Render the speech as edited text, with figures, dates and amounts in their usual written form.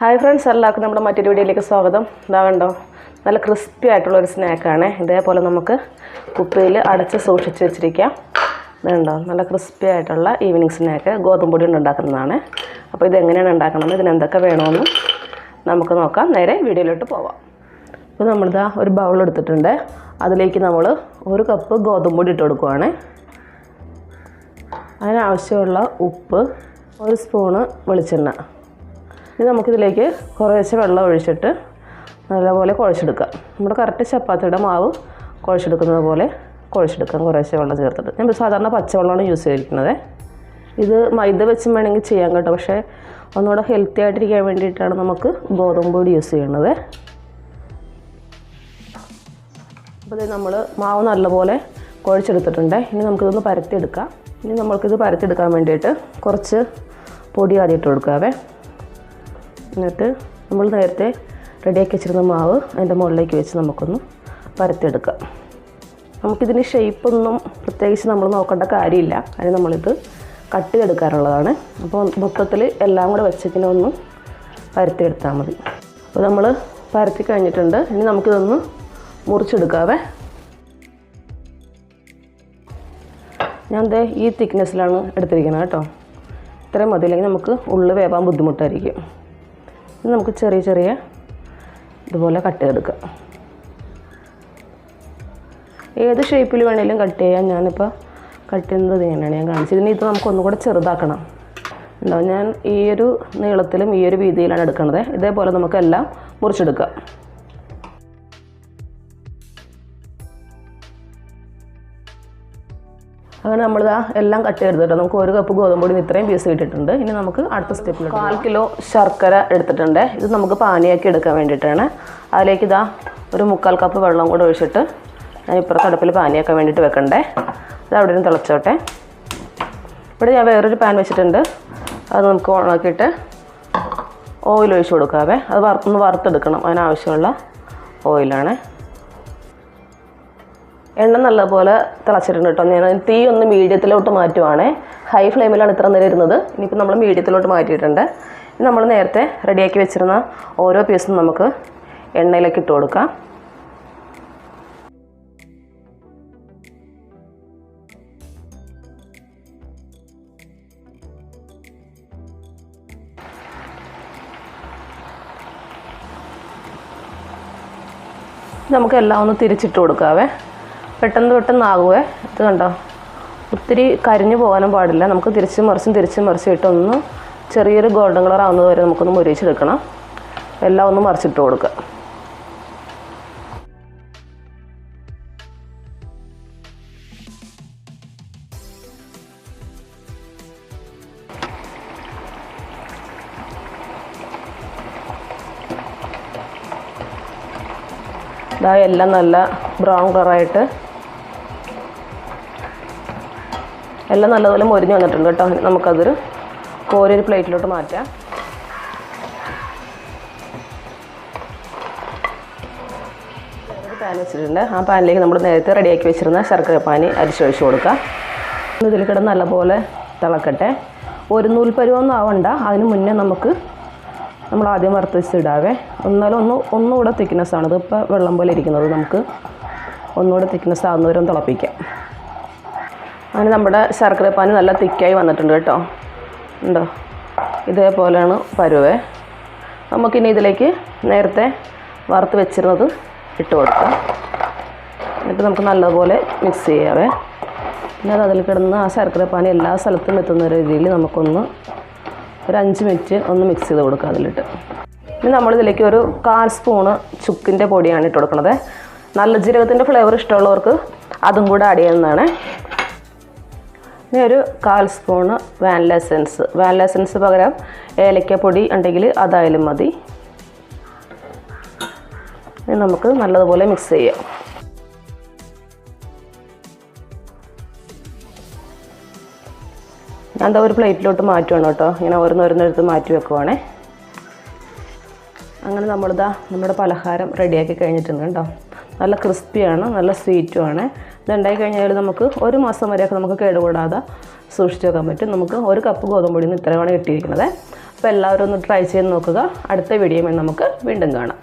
Hi friends, എല്ലാവർക്കും നമ്മുടെ മറ്റൊരു വീഡിയോയിലേക്ക് സ്വാഗതം. ഇതാ കണ്ടോ, നല്ല ക്രിസ്പി ആയിട്ടുള്ളൊരു സ്നാക്കാണ്. ഇതേപോലെ നമുക്ക് കുപ്പിയിൽ അടച്ച് സൂക്ഷിച്ച് വെച്ചിരിക്കാം. ഇതുണ്ടോ, നല്ല ക്രിസ്പി ആയിട്ടുള്ള ഈവനിങ് സ്നാക്ക് ഗോതമ്പ് പൊടി കൊണ്ട് ഉണ്ടാക്കുന്നതാണ്. അപ്പോൾ ഇതെങ്ങനെയാണ് ഉണ്ടാക്കുന്നത്, ഇതിനെന്തൊക്കെ വേണമെന്ന് നമുക്ക് നോക്കാം. നേരെ വീഡിയോയിലോട്ട് പോവാം. അപ്പോൾ നമ്മളിതാ ഒരു ബൗൾ എടുത്തിട്ടുണ്ട്. അതിലേക്ക് നമ്മൾ 1 കപ്പ് ഗോതമ്പ് പൊടി ഇട്ട് കൊടുക്കുവാണ്. അതിനാവശ്യമുള്ള ഉപ്പ്, 1 സ്പൂണ് വെളിച്ചെണ്ണ. ഇനി നമുക്കിതിലേക്ക് കുറേശ്ശെ വെള്ളം ഒഴിച്ചിട്ട് നല്ലപോലെ കുഴച്ചെടുക്കാം. നമ്മുടെ കറക്റ്റ് ചപ്പാത്തിയുടെ മാവ് കുഴച്ചെടുക്കുന്നത് പോലെ കുഴച്ചെടുക്കാം, കുറേശ്ശെ വെള്ളം ചേർത്തിട്ട്. ഞാൻ സാധാരണ പച്ചവെള്ളമാണ് യൂസ് ചെയ്തിരിക്കുന്നത്. ഇത് മൈദ വെച്ചും വേണമെങ്കിൽ ചെയ്യാൻ കേട്ടോ, പക്ഷേ ഒന്നുകൂടെ ഹെൽത്തി ആയിട്ടിരിക്കാൻ വേണ്ടിയിട്ടാണ് നമുക്ക് ഗോതമ്പ് പൊടി യൂസ് ചെയ്യുന്നത്. അപ്പോൾ ഇത് നമ്മൾ മാവ് നല്ലപോലെ കുഴച്ചെടുത്തിട്ടുണ്ട്. ഇനി നമുക്കിതൊന്ന് പരത്തിയെടുക്കാം. ഇനി നമ്മൾക്കിത് പരത്തിയെടുക്കാൻ വേണ്ടിയിട്ട് കുറച്ച് പൊടി ആദ്യം ഇട്ട് കൊടുക്കാവേ. എന്നിട്ട് നമ്മൾ നേരത്തെ റെഡിയാക്കി വെച്ചിരുന്ന മാവ് അതിൻ്റെ മുകളിലേക്ക് വെച്ച് നമുക്കൊന്ന് പരത്തിയെടുക്കാം. നമുക്കിതിന് ഷേപ്പൊന്നും പ്രത്യേകിച്ച് നമ്മൾ നോക്കേണ്ട കാര്യമില്ല, അതിന് നമ്മളിത് കട്ട് ചെയ്തെടുക്കാറുള്ളതാണ്. അപ്പോൾ മൊത്തത്തിൽ എല്ലാം കൂടെ വെച്ചിങ്ങനെ ഒന്ന് പരത്തിയെടുത്താൽ മതി. അപ്പോൾ നമ്മൾ പരത്തി കഴിഞ്ഞിട്ടുണ്ട്. ഇനി നമുക്കിതൊന്ന് മുറിച്ചെടുക്കാവേ. ഞാൻ ഈ തിക്നെസ്സിലാണ് എടുത്തിരിക്കുന്നത് കേട്ടോ. ഇത്രയും മതി, അല്ലെങ്കിൽ നമുക്ക് ഉള്ളിൽ വേവാൻ ബുദ്ധിമുട്ടായിരിക്കും. ഇനി നമുക്ക് ചെറിയ ചെറിയ ഇതുപോലെ കട്ട് ചെയ്തെടുക്കാം. ഏത് ഷേപ്പിൽ വേണമെങ്കിലും കട്ട് ചെയ്യാം. ഞാനിപ്പോൾ കട്ട് ചെയ്യുന്നത് ഇങ്ങനെയാണ് ഞാൻ കാണിച്ചത്. ഇതിന് ഇത് നമുക്ക് ഒന്നുകൂടെ ചെറുതാക്കണം. ഉണ്ടാവും, ഞാൻ ഈ ഒരു നീളത്തിലും ഈ ഒരു വീതിയിലാണ് എടുക്കുന്നത്. ഇതേപോലെ നമുക്കെല്ലാം മുറിച്ചെടുക്കാം. അങ്ങനെ നമ്മളിതാ എല്ലാം കട്ട് ചെയ്തെടുത്തിട്ട് നമുക്ക് 1 കപ്പ് ഗോതമ്പ് പൊടി ഇത്രയും പീസ് കിട്ടിയിട്ടുണ്ട്. ഇനി നമുക്ക് അടുത്ത സ്റ്റെപ്പിൽ 1/4 കിലോ ശർക്കര എടുത്തിട്ടുണ്ട്. ഇത് നമുക്ക് പാനിയാക്കി എടുക്കാൻ വേണ്ടിയിട്ടാണ്. അതിലേക്ക് ഇതാ ഒരു 3/4 കപ്പ് വെള്ളം കൂടെ ഒഴിച്ചിട്ട് ഞാൻ ഇപ്പുറത്തെ അടുപ്പിൽ പാനിയാക്കാൻ വേണ്ടിയിട്ട് വെക്കണ്ടേ. ഇത് അവിടെ നിന്ന് തിളച്ചോട്ടെ. ഇവിടെ ഞാൻ വേറൊരു പാൻ വെച്ചിട്ടുണ്ട്. അത് നമുക്ക് ഓണാക്കിയിട്ട് ഓയിൽ ഒഴിച്ച് കൊടുക്കാവേ. അത് ഒന്ന് വറുത്തെടുക്കണം, അതിനാവശ്യമുള്ള ഓയിലാണ്. എണ്ണ നല്ലപോലെ തിളച്ചിട്ടുണ്ട് കേട്ടോ. ഞാൻ തീ ഒന്ന് മീഡിയത്തിലോട്ട് മാറ്റുവാണേ. ഹൈ ഫ്ലെയിമിലാണ് ഇത്ര നേരം ഇരുന്നത്. ഇനിയിപ്പോൾ നമ്മൾ മീഡിയത്തിലോട്ട് മാറ്റിയിട്ടുണ്ട്. ഇനി നമ്മൾ നേരത്തെ റെഡിയാക്കി വെച്ചിരുന്ന ഓരോ പീസും നമുക്ക് എണ്ണയിലേക്ക് ഇട്ട് കൊടുക്കാം. നമുക്കെല്ലാം ഒന്ന് തിരിച്ചിട്ട് കൊടുക്കാവേ. പെട്ടെന്നാകുവേ. ഇത് കണ്ടോ, ഒത്തിരി കരിഞ്ഞു പോകാനും പാടില്ല. നമുക്ക് തിരിച്ചും മറിച്ചും ഇട്ടൊന്ന് ചെറിയൊരു ഗോൾഡൻ കളർ ആവുന്നത് വരെ നമുക്കൊന്ന് മുരിച്ചെടുക്കണം. എല്ലാം ഒന്ന് മറിച്ചിട്ട് കൊടുക്കുക. ഇതാ എല്ലാം നല്ല ബ്രൗൺ കളറായിട്ട് എല്ലാം നല്ലതുപോലെ മൊരിഞ്ഞ് വന്നിട്ടുണ്ട് കേട്ടോ. നമുക്കതൊരു കോരിയൊരു പ്ലേറ്റിലോട്ട് മാറ്റാം. ഒരു പാൻ വെച്ചിട്ടുണ്ട്. ആ പാനിലേക്ക് നമ്മൾ നേരത്തെ റെഡിയാക്കി വെച്ചിരുന്ന ശർക്കര പാനി അരിച്ചൊഴിച്ച് കൊടുക്കാം. ഇതിൽ കിടന്ന് നല്ലപോലെ തിളക്കട്ടെ. ഒരു നൂൽ പരുവൊന്നും ആവണ്ട, അതിന് മുന്നേ നമ്മൾ ആദ്യം വറുത്ത് വെച്ചിടാവേ. എന്നാലും ഒന്നുകൂടെ തിക്നെസ്സാണ്. ഇതിപ്പോൾ വെള്ളം പോലെ ഇരിക്കുന്നത്. നമുക്ക് ഒന്നുകൂടെ തിക്നെസ് ആകുന്നവരും തിളപ്പിക്കാം. അങ്ങനെ നമ്മുടെ ശർക്കരപ്പാനി നല്ല തിക്കായി വന്നിട്ടുണ്ട് കേട്ടോ. ഉണ്ടോ, ഇതേപോലെയാണ് പരുവേ. നമുക്കിനി ഇതിലേക്ക് നേരത്തെ വറുത്ത് വെച്ചിരുന്നത് ഇട്ട് കൊടുക്കാം. എന്നിട്ട് നമുക്ക് നല്ലപോലെ മിക്സ് ചെയ്യാവേ. പിന്നെ അതിൽ കിടന്ന് ആ ശർക്കരപ്പാനി എല്ലാ സ്ഥലത്തും എത്തുന്ന രീതിയിൽ നമുക്കൊന്ന് ഒരു 5 മിനിറ്റ് ഒന്ന് മിക്സ് ചെയ്ത് കൊടുക്കുക അതിലിട്ട്. ഇനി നമ്മളിതിലേക്ക് ഒരു 1/4 സ്പൂണ് ചുക്കിൻ്റെ പൊടിയാണ് ഇട്ട് കൊടുക്കുന്നത്. നല്ല ജീരകത്തിൻ്റെ ഫ്ലേവർ ഇഷ്ടമുള്ളവർക്ക് അതും കൂടെ ആഡ് ചെയ്യുന്നതാണ്. ഇനി ഒരു 1/4 സ്പൂണ് വാനില എസൻസ് പകരം ഏലക്കപ്പൊടി ഉണ്ടെങ്കിൽ അതായാലും മതി. ഇനി നമുക്ക് നല്ലതുപോലെ മിക്സ് ചെയ്യാം. ഞാൻ എന്താ ഒരു പ്ലേറ്റിലോട്ട് മാറ്റുവാണ് കേട്ടോ. ഇങ്ങനെ ഓരോന്നോരോന്നെടുത്ത് മാറ്റി വെക്കുവാണേ. അങ്ങനെ നമ്മുടെ പലഹാരം റെഡിയാക്കി കഴിഞ്ഞിട്ടുണ്ട് കേട്ടോ. നല്ല ക്രിസ്പിയാണ്, നല്ല സ്വീറ്റുമാണ്. ഇതുണ്ടായി കഴിഞ്ഞാൽ നമുക്ക് 1 മാസം വരെയൊക്കെ നമുക്ക് കേടുകൂടാതെ സൂക്ഷിച്ച് വെക്കാൻ പറ്റും. നമുക്ക് 1 കപ്പ് ഗോതമ്പ് പൊടിയിൽ നിന്ന് ഇത്രയാണ് കിട്ടിയിരിക്കുന്നത്. അപ്പോൾ എല്ലാവരും ഒന്ന് ട്രൈ ചെയ്ത് നോക്കുക. അടുത്ത വീഡിയോയിൽ നമുക്ക് വീണ്ടും കാണാം.